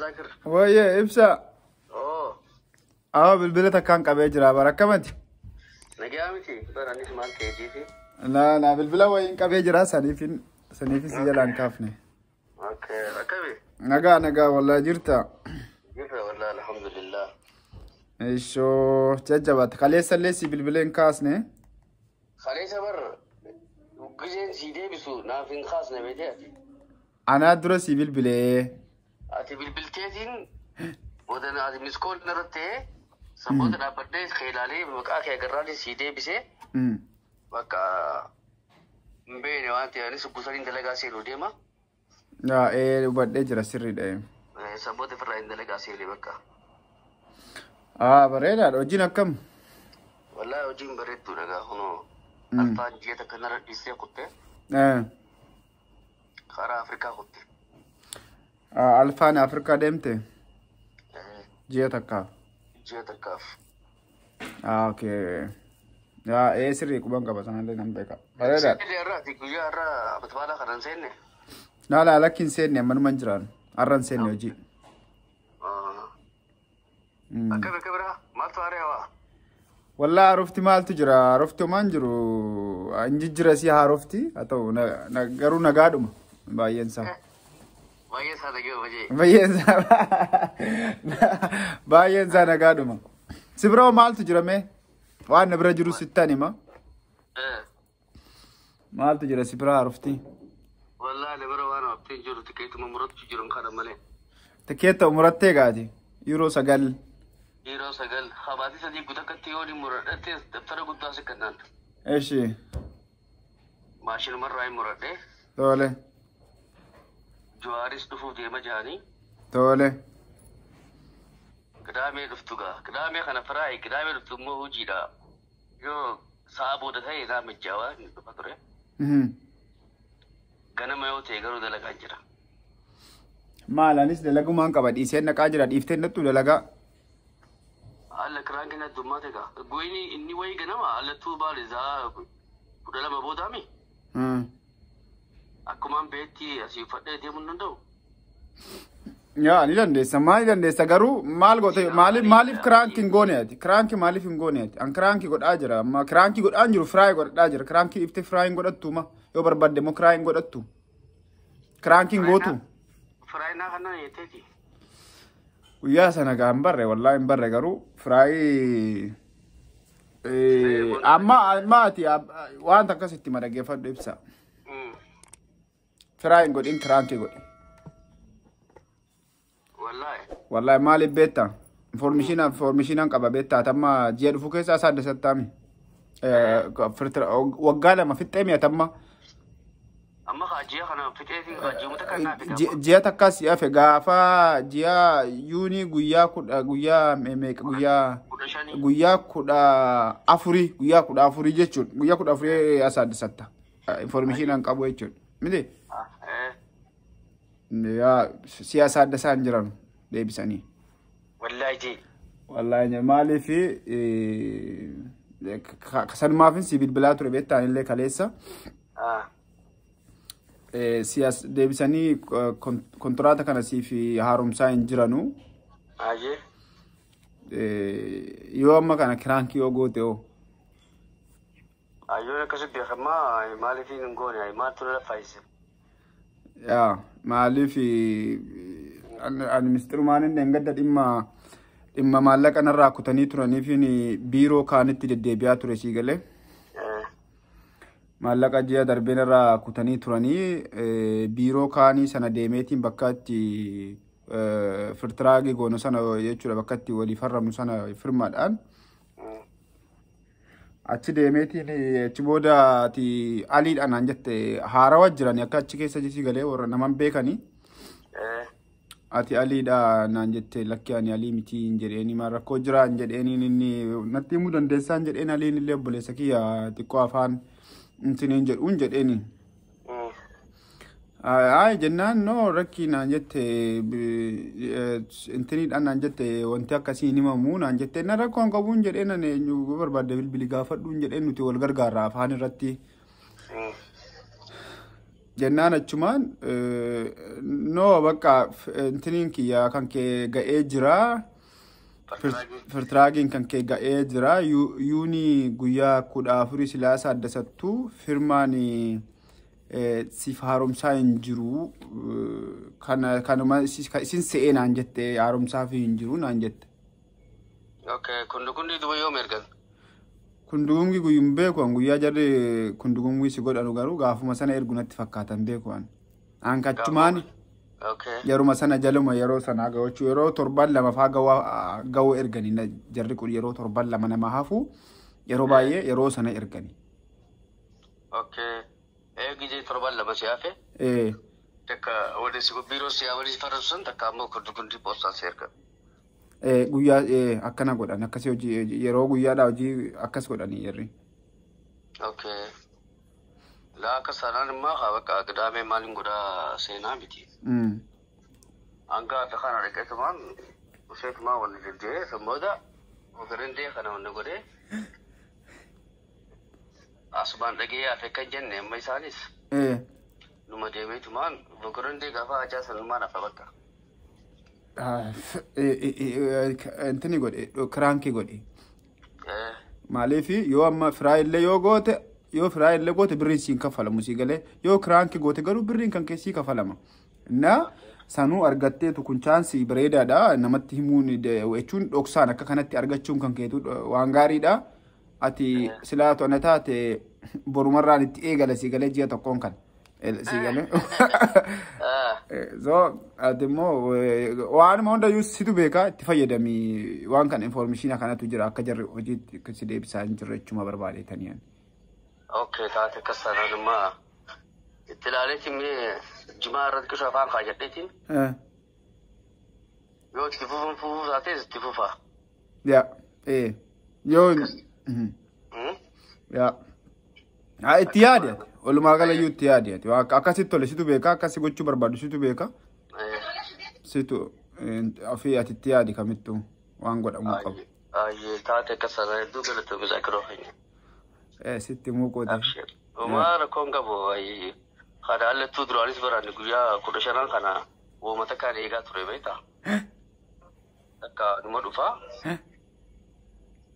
Zakir. Wayye ibsa. Oh. Bilbila takkaan qabee jira barakkamati. Nagaa miti baranis maal keejiifi. La bilbila wayiin qabee jira saniifis jalaan kaafne. Okay, akkami? Nagaa wallahi jirta. Jirta wallahi alhamdulillah. Ishoo jajjabaata kaleessallee si bilbileen kaasne. Kaleessa bar gujeen si deebisu naaf hin kaasne beekte ati. Anaa dura si bilbilee. Ati bilbilteetiin boodana ati miskool narrattee saboota dhaabbadhee keelaalee maqaa kee agarraalee si deebisee bakka hin beekne waan ta'aniif busaniin dalagaa seenuu deema. Hubadhee jira sirriidha. Saboota firraa hin dalagaa seenee bakka. Bareedaadha hojiin akkam? Wallahi hojiin bareedduu dhagaa kunoo alfaan ji'a takka narra dhiisee kuttee karaa Afrikaa kutte. Alfaan Afrikaa deemte? Ji'a takkaaf. Ji'a takkaaf. Okay. Sirrii quban qaba sanallee nan beeka. Bareedaadha. Sirrii irraati guyyaa irraa matbaalaa kanan seenne. Lakki hin seenne ammanumaan jiraan. Har'a hin seenne hojii. Akkami biraa maaltu haareewaa? Wallaa haarofti maaltu jira? Haarofti homaan jiru. Injijjira si haarofti. Haa ta'u garuu nagaadhuma baay'een isaa. Baay'een isaa nagee hojii. Baay'een isaa nagaadhuma. Si biroo maaltu jira mee? Waan na bira jiru sittan hima. Maaltu jira si bira haarofti? Wallaahi na bira waan haarofti jiru tikeetuma muratu jiru kana malee. Tikeetta murattee gaati. Yeroo 9. Yeroo 9 habaati sadii guutakatti yoo ni muradhee daftara guddaa si kannaan. Eeshi. Maashinumarraa hin muradhee. Tole. Jawaaris dhufuuf deema jahanii. Tole. Kidaamee dhuftu gaa. Kidaamee kana firaayi kidaamee dhuftu immoo hojiidha. Yoo sa'a booda ta'e naa mijjaawaa hin dhufa ture. Ganama yoo ta'e garuu dalagaa jira. Maalaanis dalagumaan qaba dhiiseen naqaa jira dhiiftee nattu dalagaa. Alla kiraan keenya addummaate gaa. Goyni inni wayii ganama allattuu baale zaa 12 boodaami. Akkumaan beetti asii uffadhee deemuu hin danda'u. Ni dandeessa garuu maal goote maaliif kiraanki hin goone ati? Kiraanki maaliif hin goone ati? An kiraanki godhaa jira amma kiraanki godhaan jiru firaayi godhaa jira kiraanki iftee firaayi hin godhattu yoo barbaadde immoo kiraayi hin godhattu. Kiraanki hin gootu. Firaayi naa kannaan jetteeti. Guyyaa sana gaa hin barre wallaahi hin barre garuu firaayi amma ati wanta akkasitti madageeffadhu ibsa. Firaayi hin godhin kiraanki godhi. Wallahi maaliif beektaa? Information qaba beektaa tamma ji'a dhufu keessaa isaa adda sattaami. Waggaa 2 fixxee mi'atamma. Amma ji'a kana fixeetiin ji'umta kan naafi qaba. Ji'a takkas hafe gaafa ji'a yuunii guyyaa 14 jechuun guyyaa 14 asaa adda satta. Information qabu jechuun. Miti? Siyaasa adda isaan jiran. Deebisanii. Wallahi maaliif kasanumaafin si bilbilaa ture beektaan illee kaleessa. Siyaasa deebisanii kontiraata kana siif haaromsaa hin jiranu. Yoo amma kana kiraankii yoo goote hoo. Yoo akkasitti beekamaa maaliif hin goone maaltu na fayyise? Maaliif ani mistirumaan inni engadda dhimma maallaqa narraa kutanii turaniif biiroo kaanitti deddeebi'aa ture sii galee. Maallaqa ji'a darbee narraa kutanii turanii biiroo kaanii sana deemeetiin bakka itti firtiraagii goonu sana jechuudha bakka itti walii farramnu sana firmaadhaan. Achi deemeetiin achi booda ati aliidhaan naan jette haarawaa jiranii akka achi keessa sii galee warra naman beekanii. Ati aliidha naan jette lakki ani alii miti hin jedheeni maal rakkoo jira hin jedheeni inni natti himuu dandeessaa hin jedheen aliin illee obboleessa kiyya xiqqoo afaan intiniin jedhu hin jedheeni. Jennaan no rakkii naan jette intiniidhaan naan jette wanti akkasii hin himamu naan jette na rakkoon qabu hin jedheen ani eenyu barbaadde bilbili gaafadhu hin jedheen nuti wal gargaarra afaan irratti. jennaan achumaan no bakka intiniin kiyya kan kee ga'ee jira firtiraagiin kan kee ga'ee jira yuuni guyyaa 14 silaasa addasattu firmaan siif haaromsaa hin jiru kanuma isin se'ee naan jette haaromsaa fi hin jiru naan jette. Okay, kundugundi duba yoo mergan. Kundugungi guyyum beeku an guyyaa jarri kundugungi si godhanu garuu gaafuma sana ergunatti fakkaatan beeku an. An kachumaan yeruma sana jaluma yeroo sana ga'ochuu yeroo 7 faa ga'uu ergani jarri kun yeroo 7 nama hafu yeroo baay'ee yeroo sana ergani. Okay. Gije 7 si hafe? Takka wadisi biiroo si wadisi farasusan takka ammoo kundugundi poostaan si ergan. Guyyaa akkana godhan akkasii hojii yeroo guyyaadhaa hojii akkas godhanii yerri. Okay. Laa akka sanaan immoo haa bakka gadaamee maaliin godhaa seenaa miti. Hanga akka kana dhiqeetumaan useetumaan wanni diddee sammooda ogarindee kana wanni godhee asumaan dhagee hafe kan jenne amma isaanis. Numa deemeetumaan ogarindee gaafa hajaa sanumaan hafa bakka. Intini godhe kiraankii godhe maaliifi yoo amma firaa illee yoo firaa illee goote birriin siin kaffalamu sii galee yoo kiraankii goote garuu birriin kan keessii kaffalama na sanuu argatteetu kun chaansii bareedaadha namatti himuun jechuun dhoksaan akka kanatti argachuun kan keetu waan gaariidha ati silaatu ana taate borumarraan itti eegala sii galee ji'a tokkoon kan sigale so ademo waan ma hunda yusitu beeka itti fayyadami waan kan information kanatu jira akka jarri hojii kasi deebisaa jirrechuma barbaadeetaniyan. Okay, taate kasanaduma ittilaaleeti mee jimaa irratti kisha afaan kaayadheetiin yoo itti fufuun taates itti fufa. Yoo itti yaade walumaa gala yoo itti yaade akkasitti tole situ beeka akkasi gochuu barbaadu situ beeka situ ofii ati itti yaade kamittuu waan godhamuu qabu. Taate kasana hedduu galata mizaakiroo keenya. Sitti muuqooti. Umaara kongabu kada allattuu duraanis baraanne guyyaa 15 kana uummata kaan eegaa ture beektaa. Akka numa dhufaa.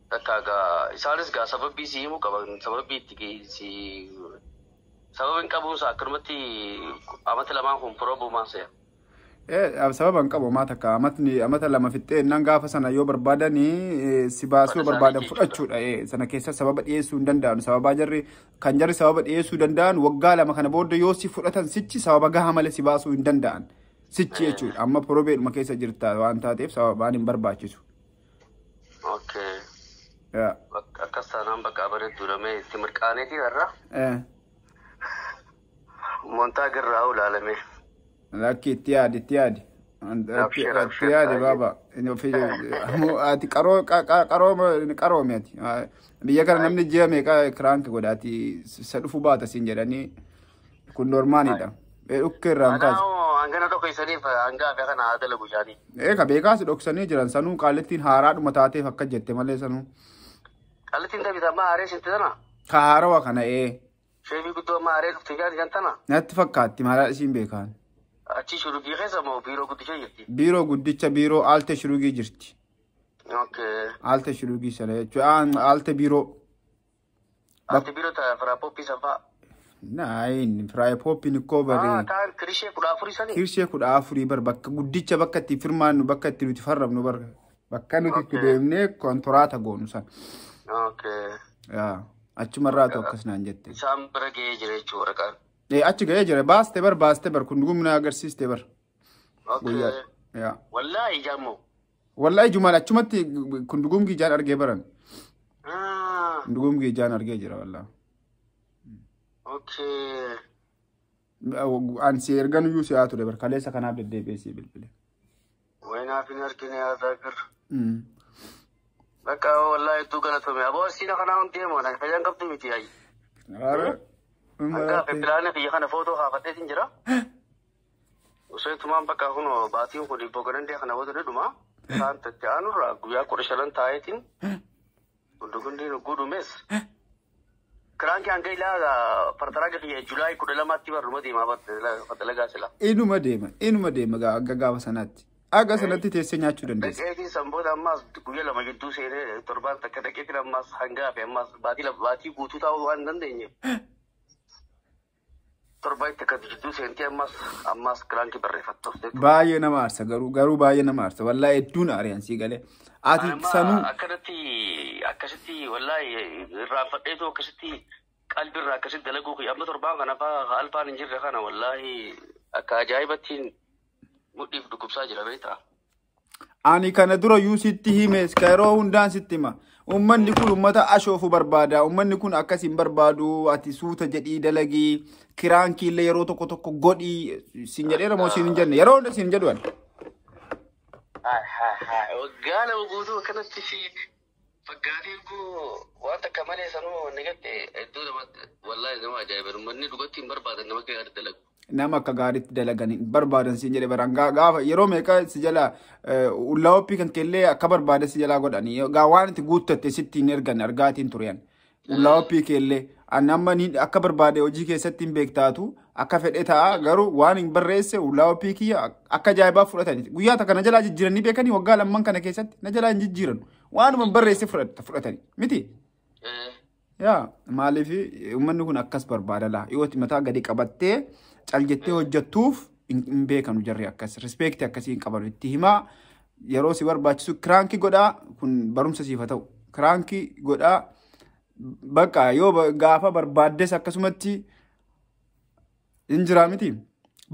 Takka isaanis gaa sababii si himu qaban sababii itti sababin qabuunsa akkanumatti amata lamaan kun proboomaan se'a. Sababan qabu takka amata lama fixxee nan gaafa sana yoo barbaadanii si baasuu barbaadan fudhachuudha sana keessa sababa dhiyeessuu hin danda'an sababa jarri kan jarri sababa dhiyeessuu danda'an waggaa lama kana booda yoo si fudhatan sichi sababa gahaa malee si baasuu hin danda'an sichi jechuudha amma probeedhuma keessa jirta waan taateef sababaan hin barbaachisu. Okay. Akka sanaan bakka bareedduu dhamee itti mirqaaneetii irra. Montaa girraa ulaalame. Lakki itti yaadi. Itti yaadi baaba. Ati qaroomi ati. Biyya kana namni ji'a meeqa kiraanki godhaati isa dhufu baata siin jedhanii kun normaanidha. Dhukke irraan kaasa. Hangana tokko isaniif hangaa fi kana haa dalagu jaanii. Ka beekaas dhoksanii jiran sanuu qaallettiin haaraadhuma taateef akka jette malee sanuu. Qaallettiin taphita amma haaree sinti sana? Ka haarawa kana Sheebii guddoo amma haaree dhufte jaati jantana? Natti fakkaatti maalaa isiin beekaan. Achi shurugii keessa moo biiroo guddicha jirti? Biiroo guddicha biiroo aalte shurugii jirti. Okay. Aalte shurugii sana jechuun aalte biiroo. Aalte biiroo ta'a firaapoppii sanfaa? Naayin firaapoppii koo baree. Taan kirishee 14 sanii? Kirishee 14 bar bakka guddicha bakka itti firmaannu bakka itti nuti farrabnu bar bakka nuti itti deemnee kontoraata goonu san. Okay. Achumarraa ta'u akkas naan jette. Isaan bira ga'ee jira jechuudha waraqaan. Achi ga'ee jira baaste bar kun dhugumna agarsiiste bar. Okay. Wallaahi ijaamoo. Wallaahi jumaan achumatti kun dhugumgi ijaan argee baran. Dhugumgi ijaan argee jira wallaahi. Okay. Ansi ergan iyyuu si'aa ture bar kaleessa kanaaf deddeebi'ee bilbile. Waynaaf hin argine yaadaa kar. Bakka wallahi hedduu galatoomi. Aboo siina kanaa hundi deemoo na fayyaan qabdu miti yaayi. Akka pilaanee biyya kana footoo haafateetiin jira. Useetumaan bakka kun baatiin kun dhibboo godhandee kana booda dhuma. Isaan tatti aanurraa guyyaa 15 taa'eetiin hundugundi gudumes. كرانك عن قيلا فرتراك في جولاي كل لما تبر مدي ما بدل قاسلا إنه مديما قاقا سنات أقا سنات تيسينيا تشودن ديس إيه سامبودا ماس كويا لما جدو سيري تربان تكدا كيفنا ماس هنگا ماس باتي بوتو تاو وان دنديني تربان تكدا جدو سينتي ماس كرانك بري فتو باية نمارسا غارو باية نمارسا والله ادون أريان سيغالي آتي سانو أكشتي والله رافتيتو أكشتي قلبي راكشت دلقوكي أما تربان أنا فا ألفان نجر رخانا والله أكا جايبتين مديف دكوب ساجرة بيتا أني كان درو يوسيتي هيمس كايرو هندان ستيما umman ni kun ummata ashoofu barbaada umman ni kun akkasin barbaadu ati suuta jedhii dalagi kiraanki illee yeroo tokko godhi sin jedheera moo sin jenne yeroo hunda sin jedhu waggaala guutuu kanatti fi faggaatiin ku wanta kamalee sanuu nagatte hedduu wallahi nama ajaa'iba ummanni dhugatti hin barbaadan nama gaarii dalagu nama akka gaariitti dalaganii barbaadan siin jedhe baran gaafa yeroo meeqa si jala ullaawoppi kan kellee akka barbaada si jala godhanii gaa waan itti guuttatte sittiin ergan argaatiin tureyan ullaawoppi kellee amma ni akka barbaade hojii keessatti hin beektaatu akka fedhe ta'a garuu waan hin barreesse ullaawoppi kiyya akka ajaa'ibaa fudhatanii guyyaa takka na jalaa jijjiiranii beekanii waggaa lamman kana keessatti na jalaa hin jijjiiran waanuma barreesse fudhatanii miti yaa maaliif ummanni kun akkas barbaada laa yoo mataa gadi qabattee caljettee hojjettuuf hin beekanu jarri akkas respect akkasii hin qaban itti himaa yeroo si barbaachisu kiraanki godhaa kun barumsa siif haa ta'u kiraanki godhaa bakka yoo gaafa barbaaddes akkasumatti hin jiraa miti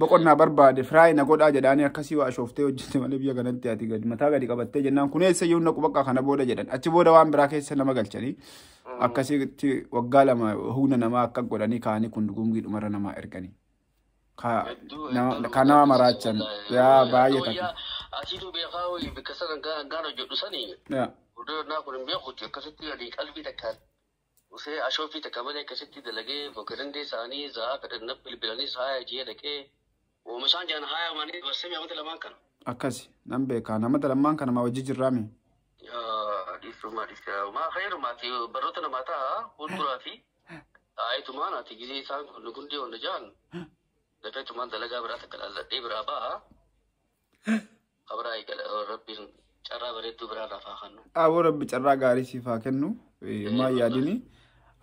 boqonnaa barbaade firaayina godhaa jedhaanii akkasii waa ashooftee hojjette malee biyya kanatti ati gadi mataa gadi qabattee jennaan kun eessa yoo naqu bakka kana booda jedhan achi booda waan biraa keessa nama galchanii akkasitti waggaa lama humna namaa akka godhanii kaanii kun dhugumgii dhumarra namaa erganii. Kana marachan ya baay'ee takka asiitu beekaa bikkasan gaana jedhu sani udo na kun beekuti akkasitti ali qalbii takka usee ashoofi takka malee akkasitti dalagee boqorandee isaanii zaa kadhanna bilbilanii saaya jee dhaqee oomishaan jaan haaya manii barsee amata lamaan kana akkasi nan beekaa namata lamaan kana ma wajji jirraami dhiisuma ma khayrumaati barroota namataa fuulduraa fi aayitumaan ati gizee isaan kun gundee wanda jaan لفيت من دلقا براتك الإبرة بقى خبرائي ربي شرا بريدو برادا فاخنو ربي شرا غاري سيفاكنو ما ياديني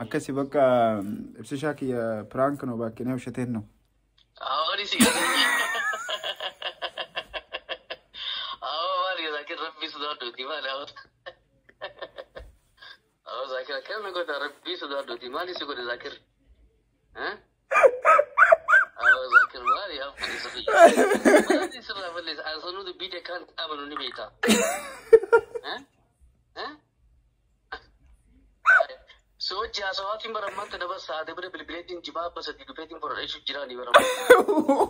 أكسي بقى بسشاكي برانكنو باكي نيو شتينو أولي سي مالي ذاكر ربي صدادو تي مالي ذاكر كم نقول ربي صدادو تي مالي سيقول ذاكر ها ذاكر مالي أفضل صغير مالي سرنا فلس أصنو دي بيدي كانت أمنو نبيتا سوچ يا سواتي مرمان تدبس ساده بره بالبلادين جباب بس دي دبيتين فور ايش جيراني ورا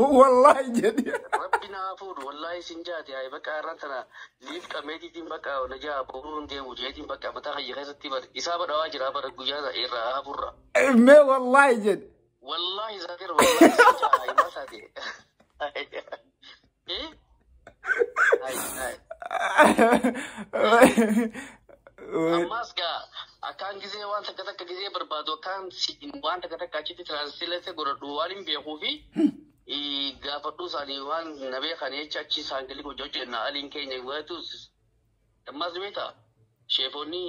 والله جدي ربنا فود والله سنجات يا بقى رانتنا ليف كميدي تيم بقى ونجا بورون دي وجيتين بقى متى هي غيرتي بر حساب دواجر بر غجا ايرا برا ما والله جد والله ذاكر والله سنجا ما سادي ايه هاي Amaska akan gize wanta kata gize berbado kan si wanta kata kaciti translate gordo walim be khofi gafadu sani wan nabe khane chachi sangli ko joje na alin kenya watu amazmeta shefoni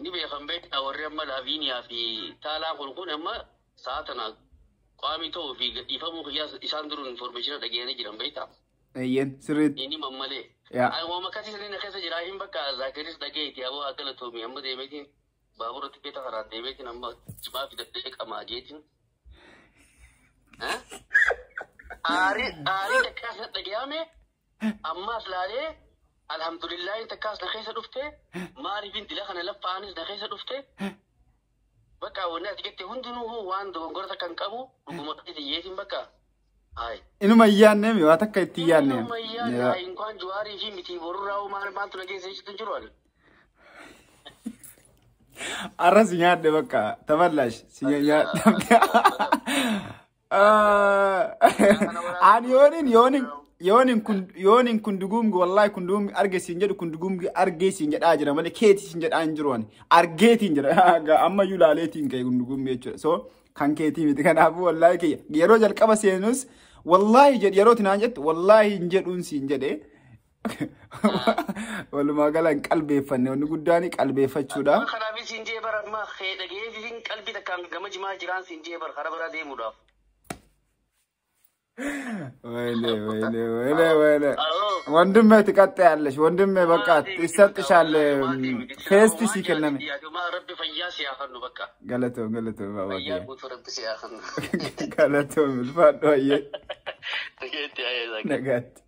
ni be khambe awre amma lavinia fi tala khulqun amma saatana qami to fi ifamu khiyas isanduru information da gene jiran baita yen sirit ini mamale ay wa makati sani khasa jirahim baka zakaris dage ti abo akala to mi amma de metin babur ti peta khara de metin amma jima fi de kama jetin ha ari da kasa dage ame amma slale alhamdulillah inta kas na khasa dufte mari binti la khana lafa anis na khasa dufte baka wona tigete hundunu hu wando ngorta kan kabu duguma ti yetin baka Inu mayyanne mi waa takka itti yaanne. Inu mayyanne inkaan juwaari fi miti borurraa maantu nageessa jechuun jiru ani. Arra si nyaadde bakka taballash si nyaadde. Ani yoon kun dugumgi wallahi kun dugumgi argeesiin jedhu kun dugumgi argeesiin jedhaa jira malee keetiisiin jedhaa hin jiru ani argeetiin jira amma yulaaleetiin ka'e kun dugumgi jechuudha so kan keetii miti kanaafuu wallahi kiyya yeroo jalqaba seenus wallahi jedh yeroo tinaan jettu wallahi hin jedhuun siin jedhee walumaa galaan qalbeeffanne wanni guddaani qalbeeffachuudha. Kanaafis siin jee bara amma dhagee siin qalbii takkaan gama jimaa jiraan siin jee bara karaa biraa deemuudhaaf. Wayne. Wandumme tiqatte yaalesh wandumme bakka isattishalle feesti si kenname. Rabbi fayyaa si yaafannu bakka. Galato baba. Fayyaa guutuu rabbi si yaafannu. Galato milfaadho ayyee. Nageetti ayee. Nagaatti.